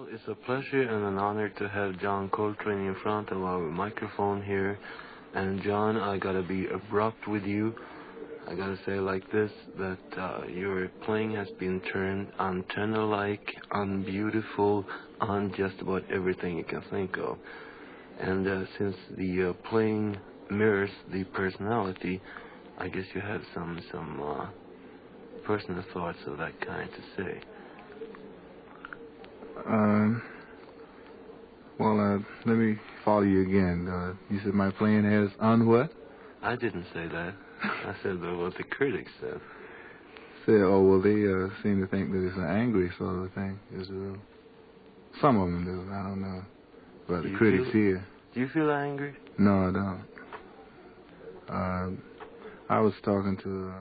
Well, it's a pleasure and an honor to have John Coltrane in front of our microphone here. And John, I gotta be abrupt with you. I gotta say like this, that your playing has been turned antenna-like, unbeautiful, on just about everything you can think of. And since the playing mirrors the personality, I guess you have some personal thoughts of that kind to say. Well, let me follow you again. You said my playing has what? I didn't say that. I said what the critics said. Well, they seem to think that it's an angry sort of thing. Some of them do. I don't know. But the critics here. Do you feel angry? No, I don't. I was talking to...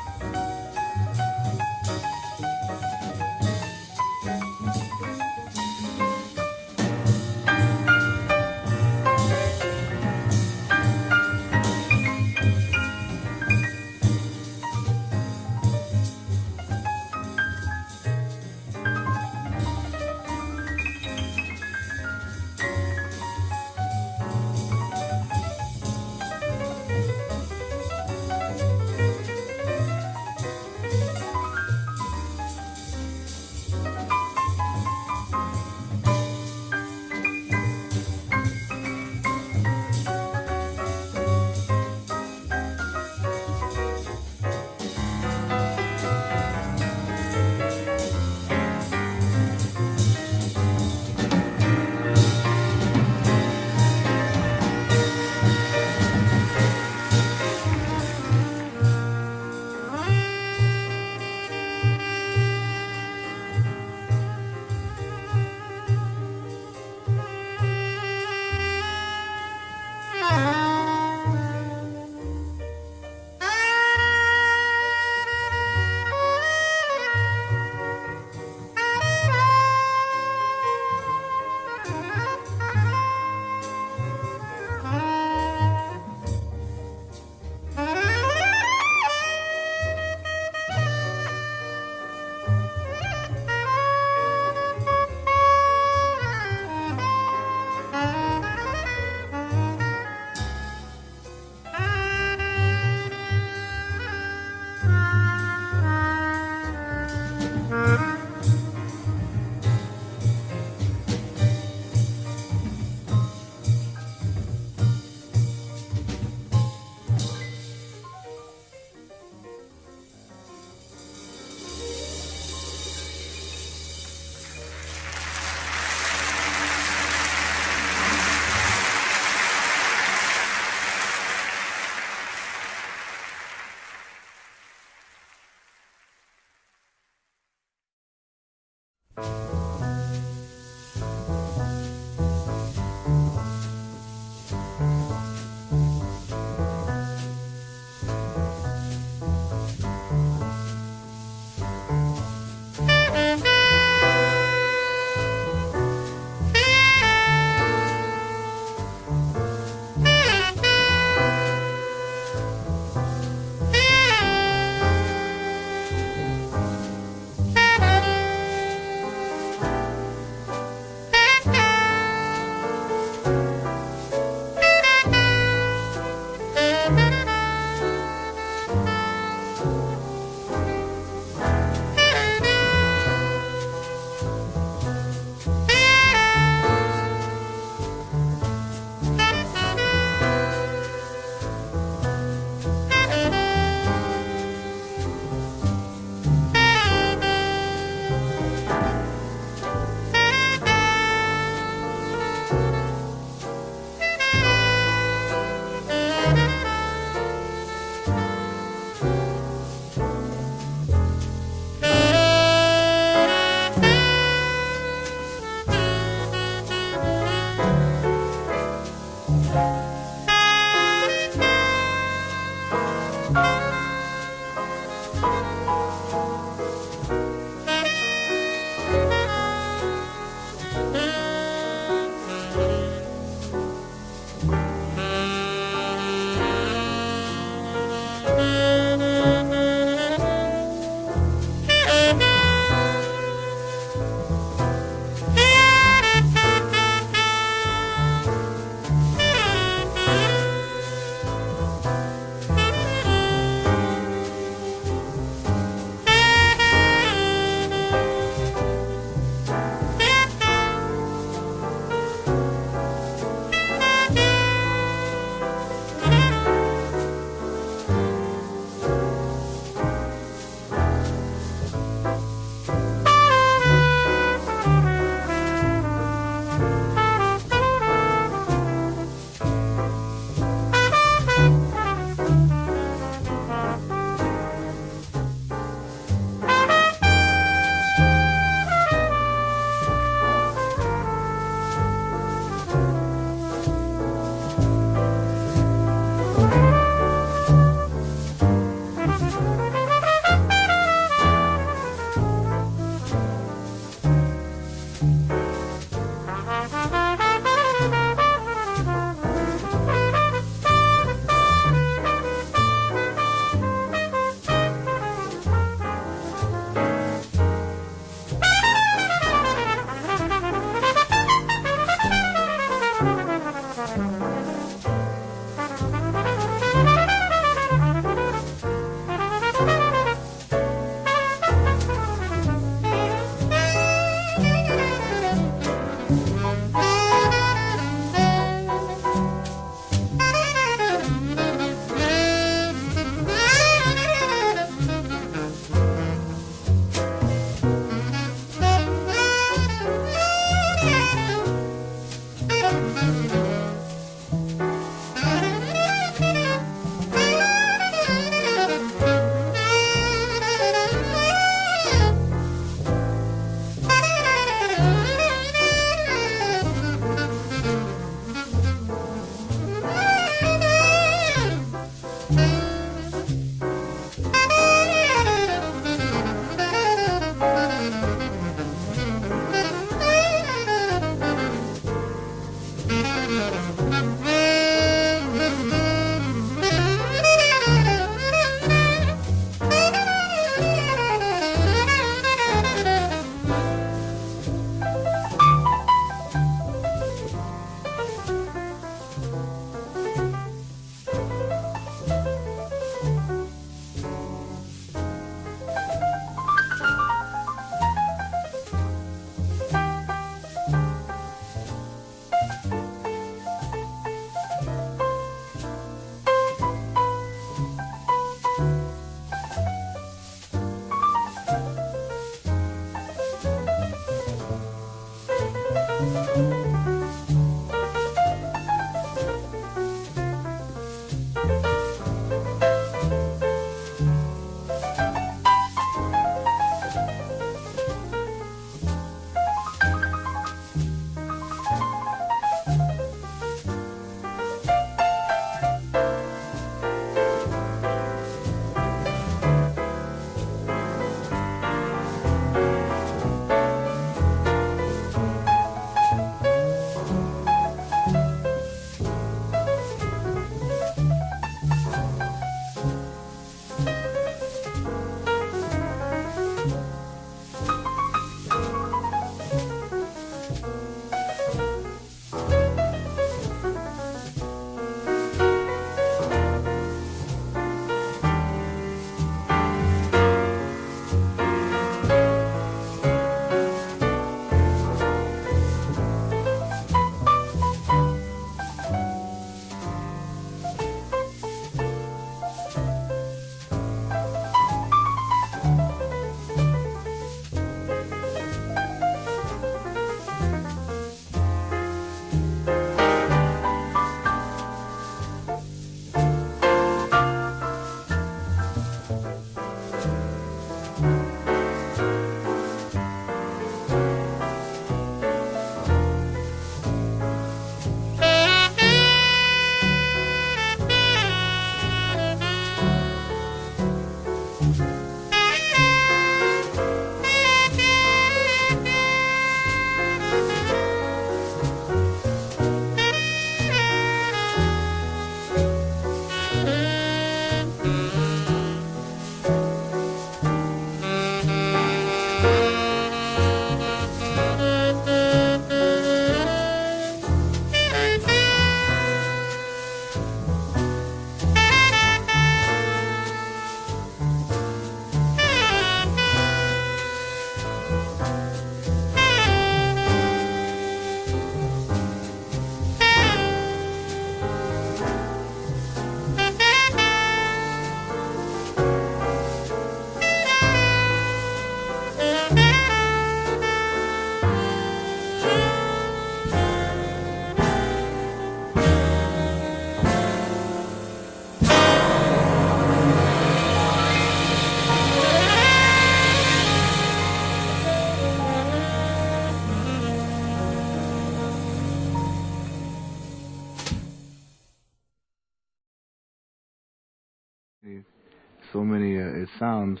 So many, it sounds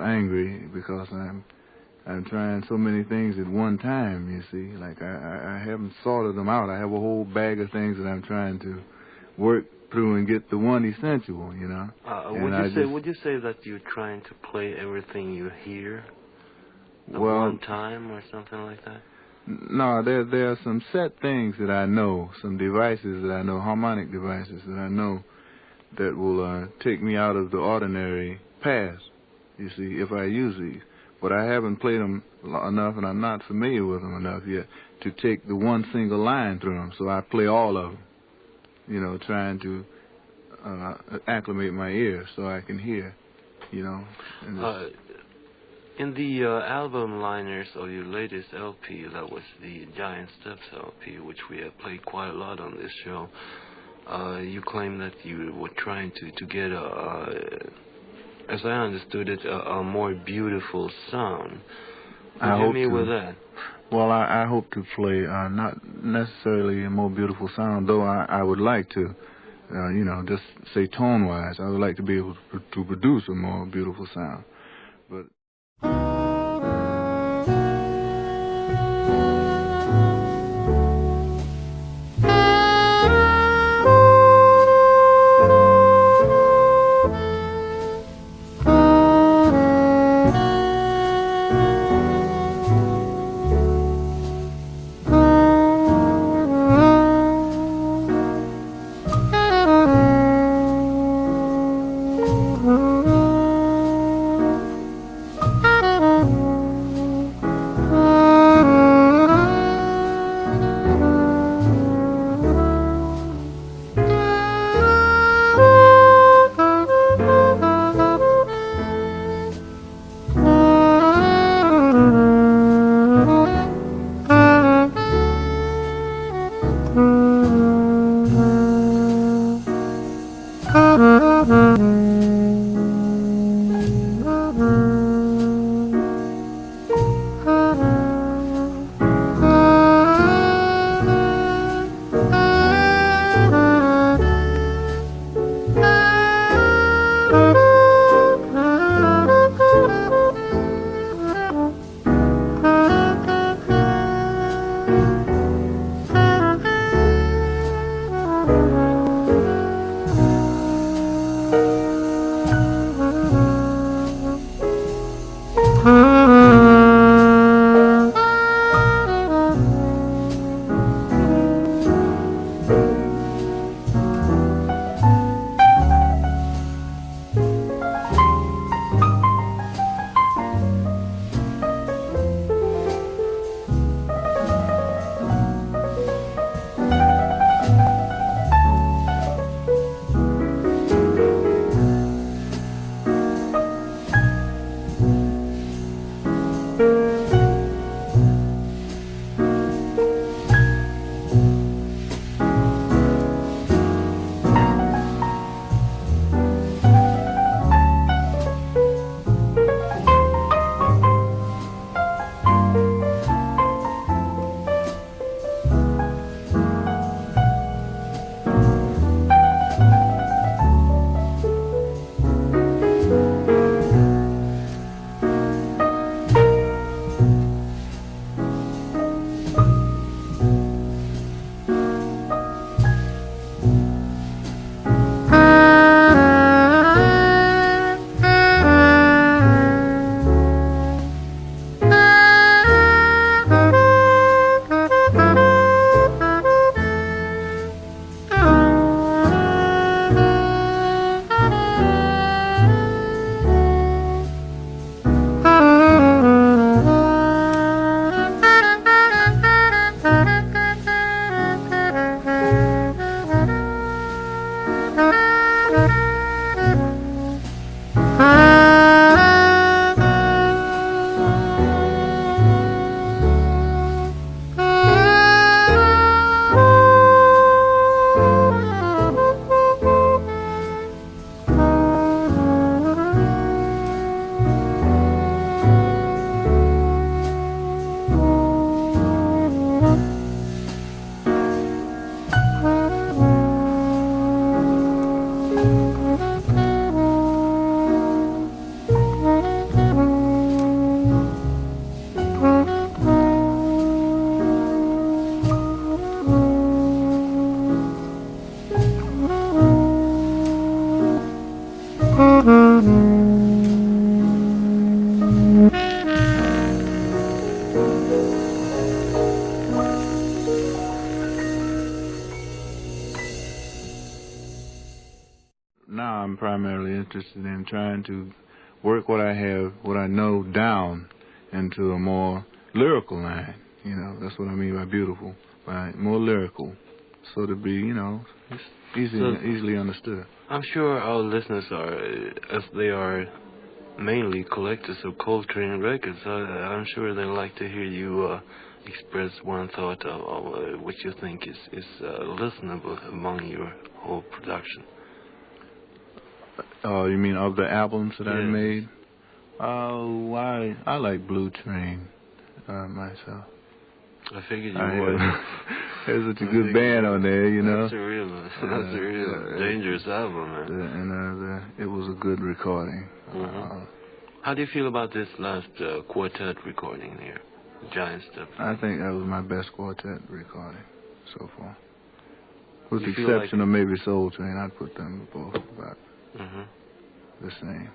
angry because I'm trying so many things at one time, you see. Like I haven't sorted them out. I have a whole bag of things that I'm trying to work through and get the one essential, you know. Would you say that you're trying to play everything you hear at well, one time or something like that? No, there are some set things that I know, some devices that I know, harmonic devices that I know that will take me out of the ordinary path, you see, if I use these. But I haven't played them enough, and I'm not familiar with them enough yet to take the one single line through them. So I play all of them, you know, trying to acclimate my ears so I can hear, you know. In the album liners of your latest LP, that was the Giant Steps LP, which we have played quite a lot on this show, you claim that you were trying to get as I understood it, a more beautiful sound. What do you mean with that? Well, I hope to play not necessarily a more beautiful sound, though I would like to, you know, just say tone-wise, I would like to be able to produce a more beautiful sound. But Now I'm primarily interested in trying to work what I have, what I know, down into a more lyrical line. You know, that's what I mean by beautiful, by more lyrical, so to be, you know, easily understood. I'm sure our listeners are, as they are mainly collectors of coltrane records, I'm sure they like to hear you express one thought of what you think is listenable among your whole production. Oh, you mean of the albums that I Yes. made? Oh, I like Blue Train myself. I figured you would. There's such a good band on there, you know. That's a real dangerous album, man. And it was a good recording. Mm-hmm. How do you feel about this last quartet recording here, Giant Step? I think that was my best quartet recording so far. With the You feel exception of maybe Soul Train, I'd put them both about the same.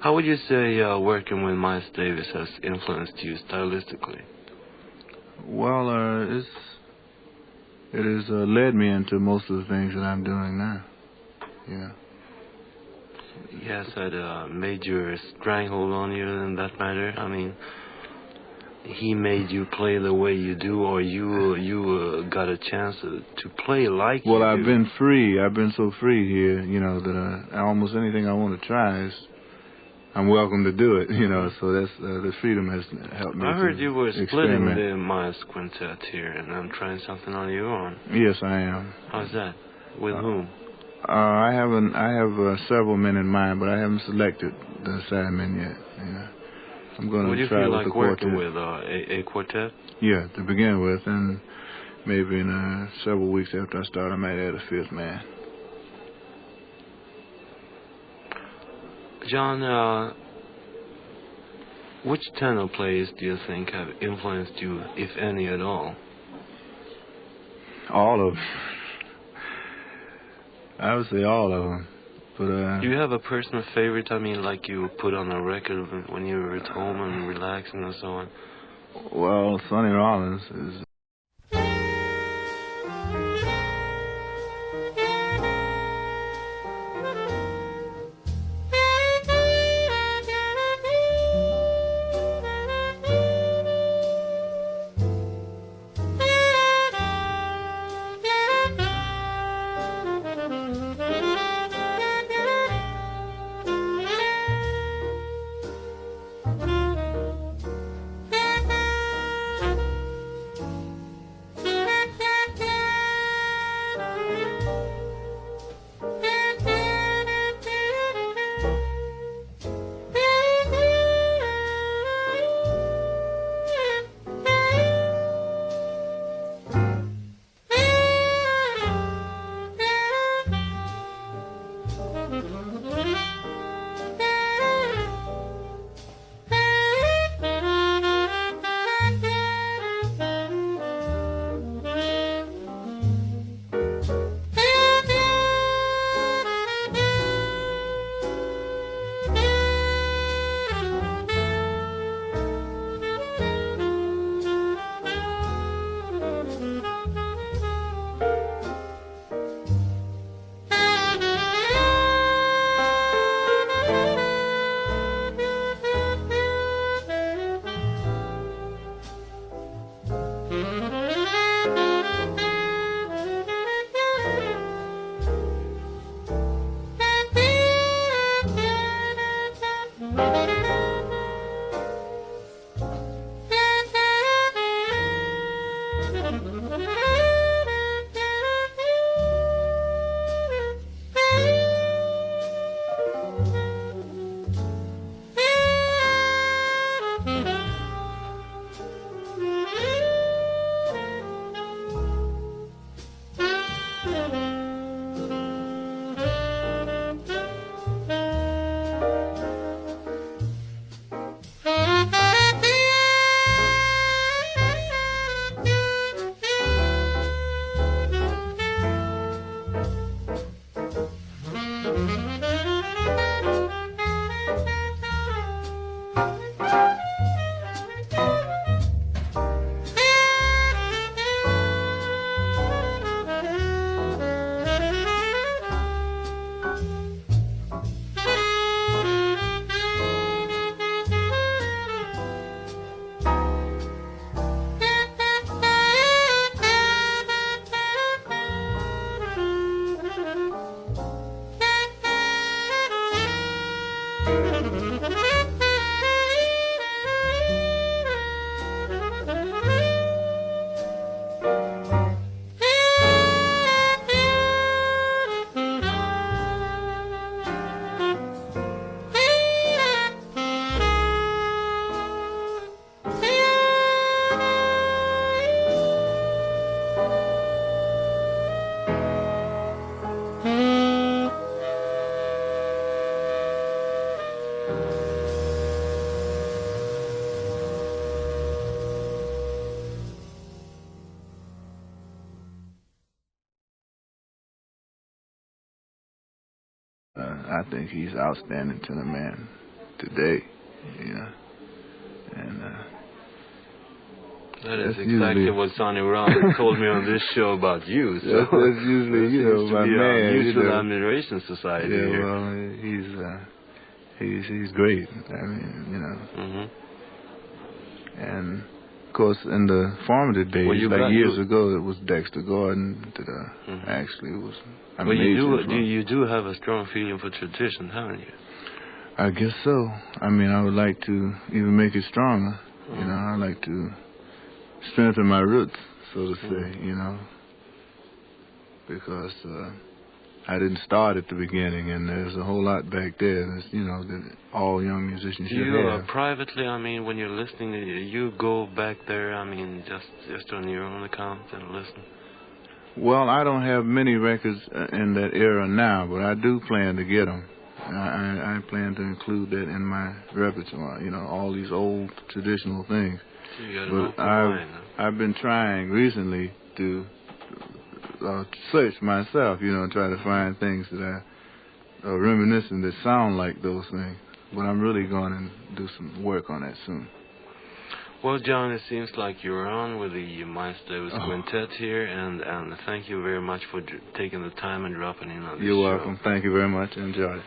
How would you say working with Miles Davis has influenced you stylistically? Well, it has led me into most of the things that I'm doing now. Yeah. He has had a major stranglehold on you in that matter. I mean, he made you play the way you do, or you got a chance to play like you do? Well, I've been free. I've been so free here, you know, that almost anything I want to try is, I'm welcome to do it, you know. So that's the freedom has helped me. I heard you were splitting experiment. the Miles Quintet here, and I'm trying something on your own. Yes, I am. How's that? With whom? I have several men in mind, but I haven't selected the sidemen yet. Yeah. I'm going Would to you try feel with like the quartet. working with a quartet? Yeah, to begin with, and maybe in several weeks after I start, I might add a fifth man. John, which tenor players do you think have influenced you, if any at all? All of them. I would say all of them. But do you have a personal favorite? I mean, like you put on a record when you were at home and relaxing and so on? Well, Sonny Rollins is... I think he's outstanding to the man. today, you know. And that is that's exactly usually what Sonny Rollins told me on this show about you. So that's usually, you know, my man. A mutual you know. admiration society Yeah, here. well, he's great. I mean, you know. Mm-hmm. And of course, in the formative days, years ago, it was Dexter Gordon that actually was. Well, you do have a strong feeling for tradition, haven't you? I guess so. I mean, I would like to even make it stronger. You know, I like to strengthen my roots, so to say. You know, because I didn't start at the beginning, and there's a whole lot back there. That's, you know, that all young musicians should have. Privately, I mean, when you're listening, you go back there. I mean, just on your own account and listen. Well, I don't have many records in that era now, but I do plan to get them. I plan to include that in my repertoire. You know, all these old traditional things. So you got an open mind, huh? I've been trying recently to search myself, you know, and try to find things that are reminiscent that sound like those things. But I'm really going to do some work on that soon. Well, John, it seems like you're on with the Maestros Quintet here, and thank you very much for taking the time and dropping in on this show. You're welcome. Thank you very much. Enjoy it.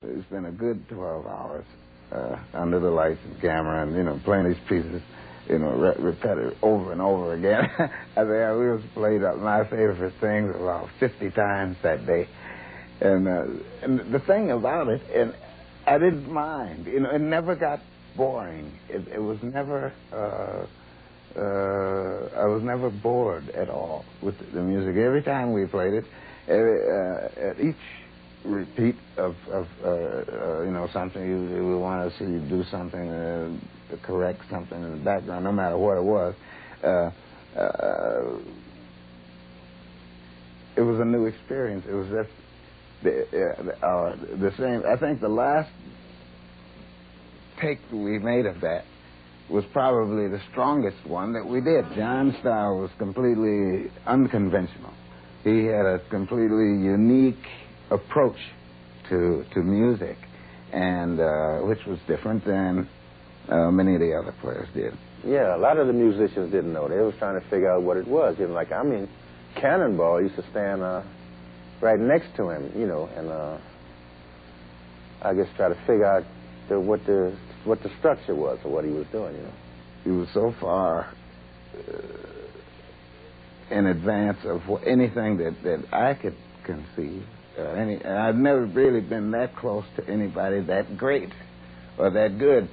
It's been a good 12 hours under the lights and camera and, you know, playing these pieces, you know, repeated over and over again. I think we was played up my favorite things about 50 times that day. And the thing about it, and I didn't mind, you know, it never got boring. It was never, I was never bored at all with the music. Every time we played it, at each repeat of you know, something, we want to see you do something to correct something in the background, no matter what it was. It was a new experience. It was just the same. I think the last take we made of that was probably the strongest one that we did. John's style was completely unconventional. He had a completely unique approach to music, and which was different than many of the other players did. Yeah, a lot of the musicians didn't know. They was trying to figure out what it was. You know, like, I mean, Cannonball used to stand right next to him, you know, and I guess try to figure out what the structure was or what he was doing, you know. He was so far in advance of anything that I could conceive. And I've never really been that close to anybody that great or that good.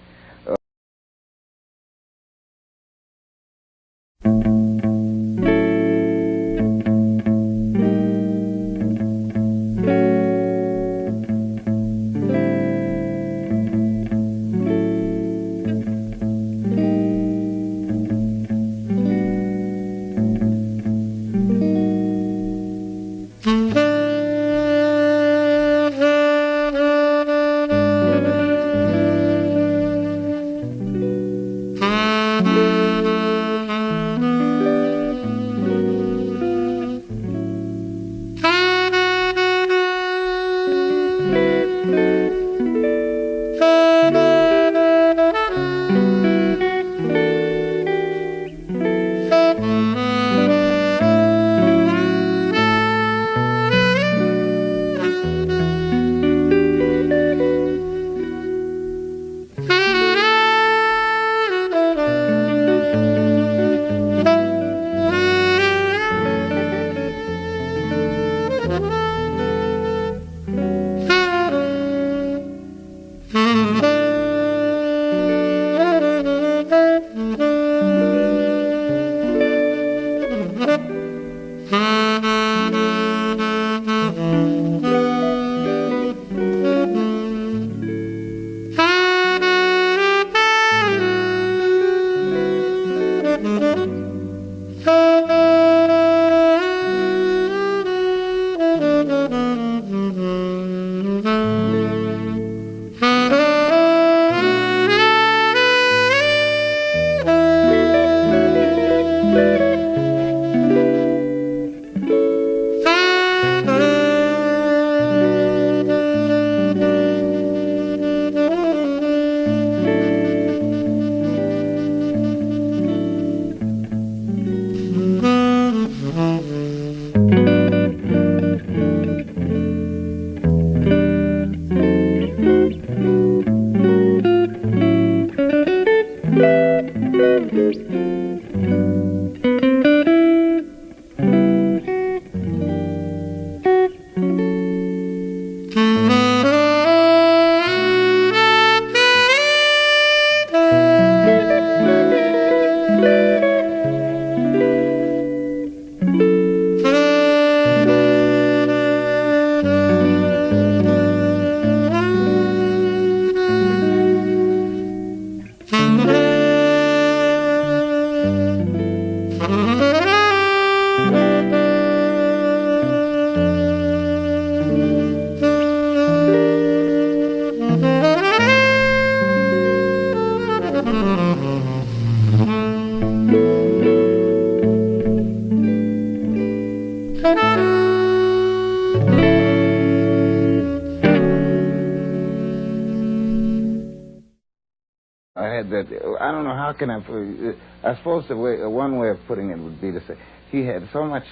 I don't know how can I put it. I suppose one way of putting it would be to say he had so much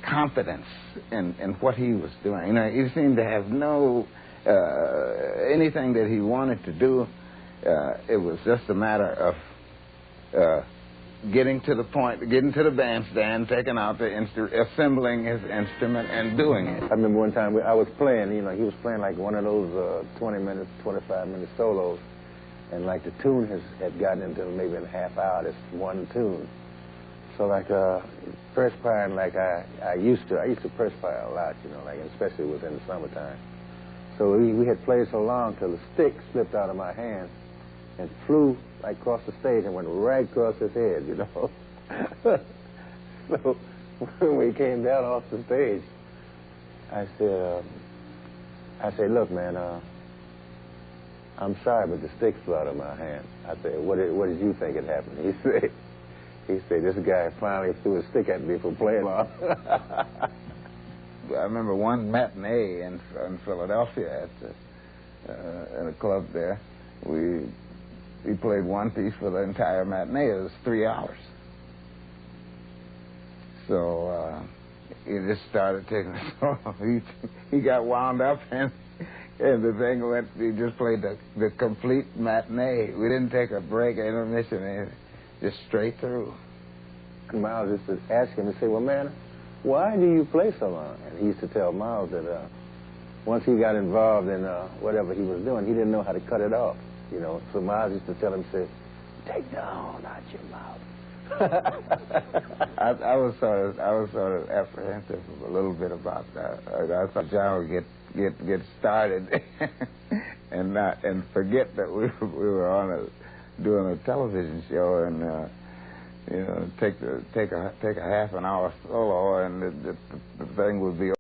confidence in what he was doing. You know, he seemed to have no anything that he wanted to do, it was just a matter of getting to the point, getting to the bandstand, taking out the assembling his instrument and doing it. I remember one time I was playing, you know, he was playing like one of those 20 minutes, 25-minute solos, and like the tune had gotten into maybe in a half hour, this one tune. So like perspiring like I used to perspire a lot, you know, like especially it was in the summertime. So we had played so long till the stick slipped out of my hand and flew like across the stage and went right across his head, you know. So when we came down off the stage, I said, look, man, I'm sorry, but the stick flew out of my hand. I said, what did you think had happened? He said, this guy finally threw a stick at me for playing long. I remember one matinee in Philadelphia at a club there. We played one piece for the entire matinee. It was 3 hours. So he just started taking it so long. He got wound up and the thing went. He just played the complete matinee. We didn't take a break, intermission, anything. Just straight through. And Miles used to ask him to say, well, man, why do you play so long? And he used to tell Miles that once he got involved in whatever he was doing, he didn't know how to cut it off, you know. So Miles used to tell him, say, take the horn out your mouth. I was sort of apprehensive a little bit about that. I thought John would get started and forget that we were doing a television show and you know, take a half an hour solo and the thing would be.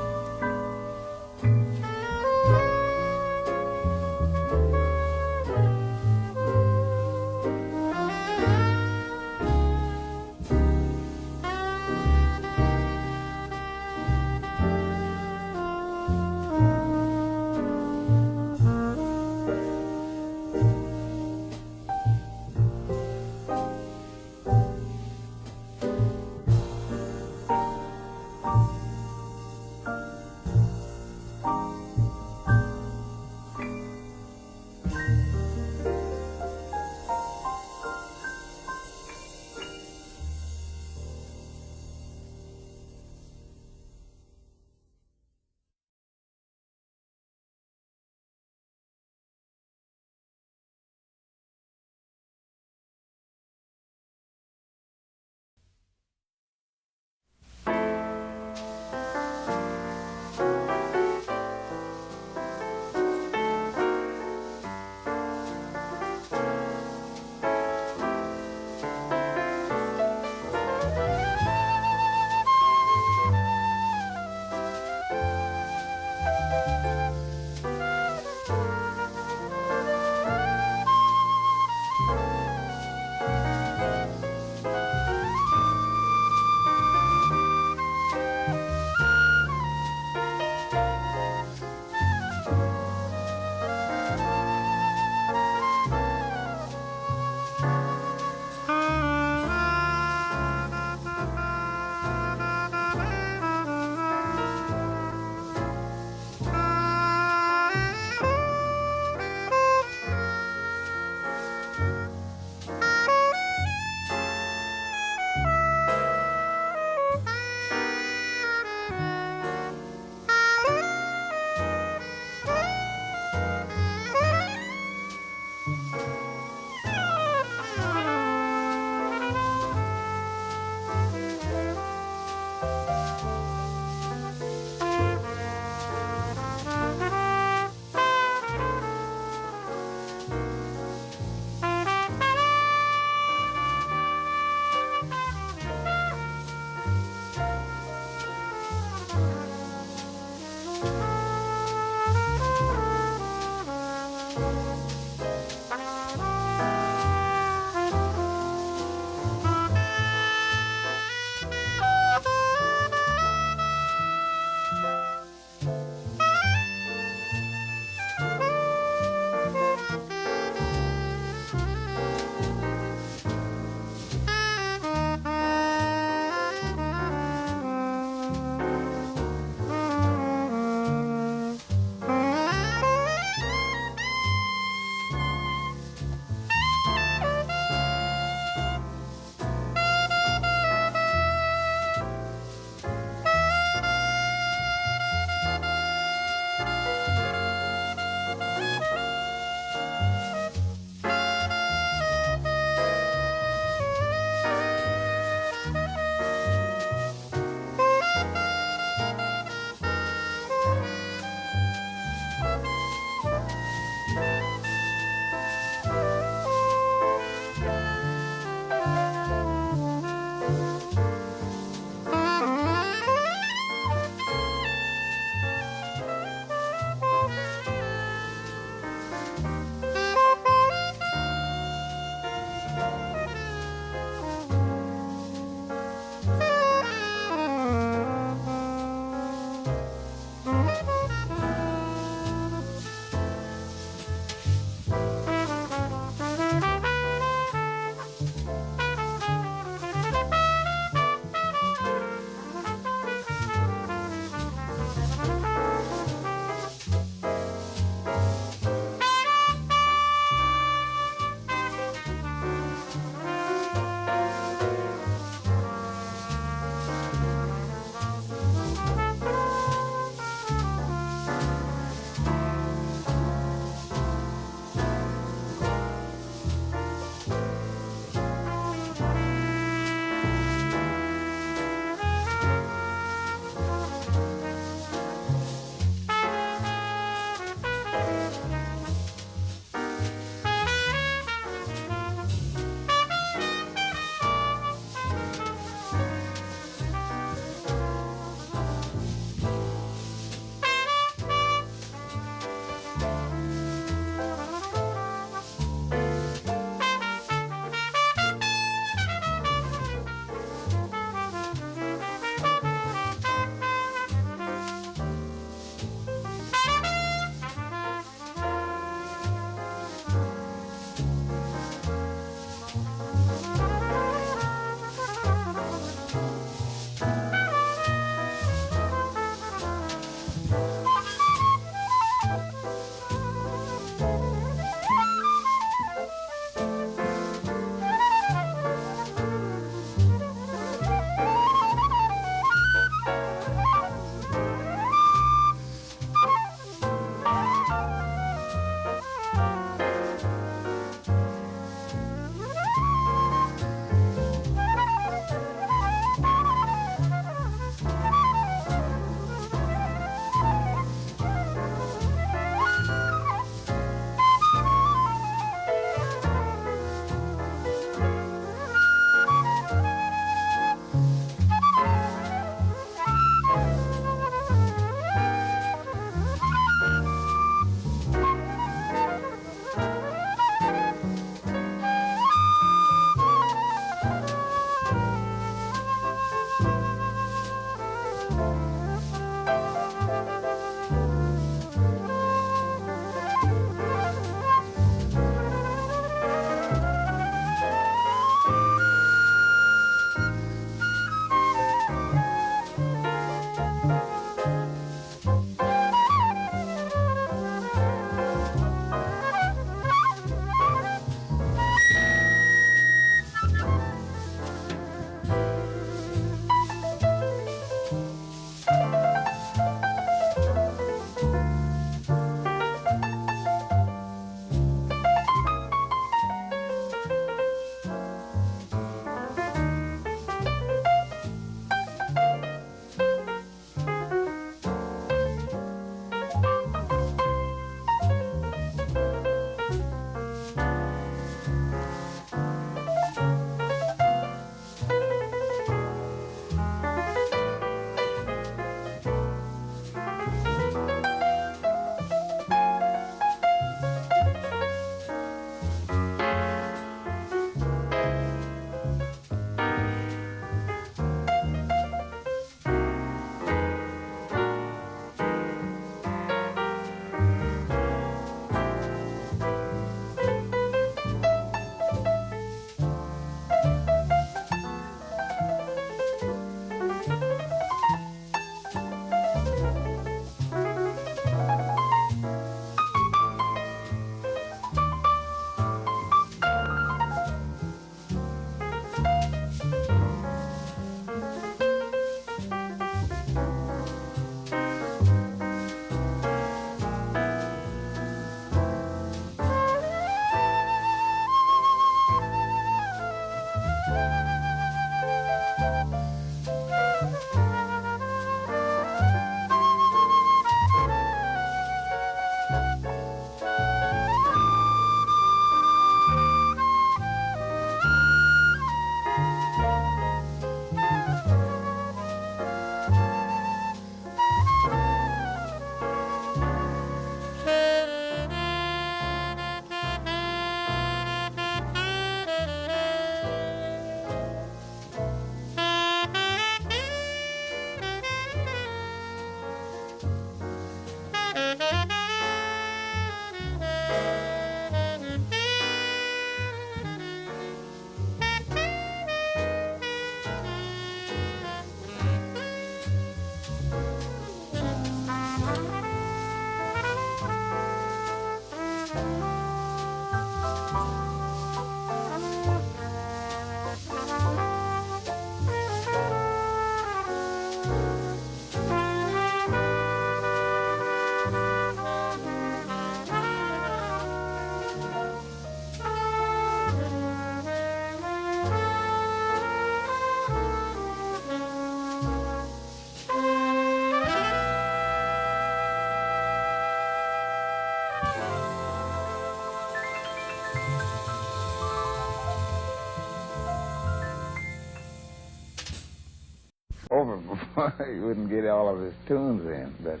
he wouldn't get all of his tunes in, but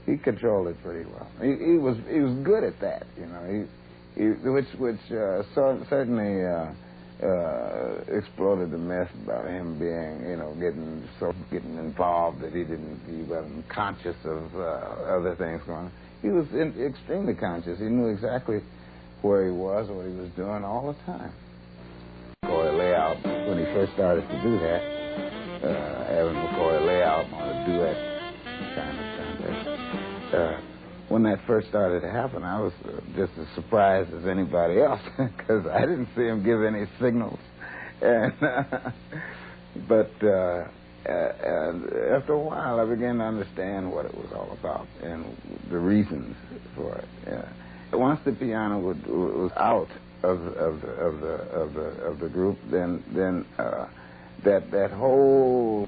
he controlled it pretty well. He was good at that, you know. Which certainly exploded the myth about him being, you know, getting involved that he wasn't conscious of other things going on. He was extremely conscious. He knew exactly where he was, what he was doing all the time. McCoy layout, when he first started to do that, Elvin McCoy layout on a duet kind of contest. When that first started to happen, I was just as surprised as anybody else because I didn't see him give any signals. And but after a while, I began to understand what it was all about and the reasons for it. Once the piano was out of the group, then that whole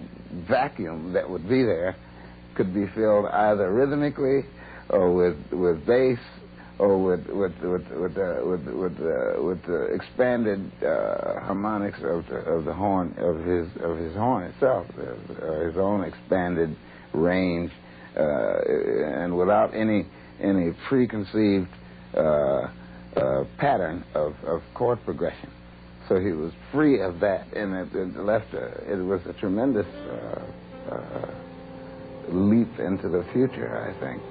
vacuum that would be there could be filled either rhythmically or with bass or with the expanded harmonics of the horn of his horn itself, his own expanded range, and without any preconceived pattern of chord progression. So he was free of that, and it was a tremendous leap into the future, I think.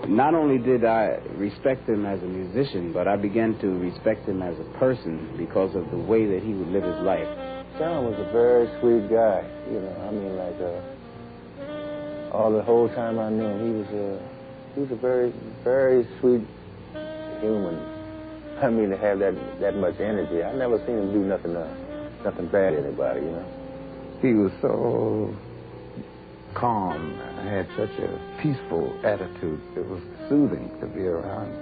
Not only did I respect him as a musician, but I began to respect him as a person because of the way that he would live his life. John was a very sweet guy, you know. I mean, like, all the whole time I knew him, he was a very, very sweet human. I mean, to have that much energy. I never seen him do nothing bad to anybody, you know. He was so calm, had such a peaceful attitude. It was soothing to be around.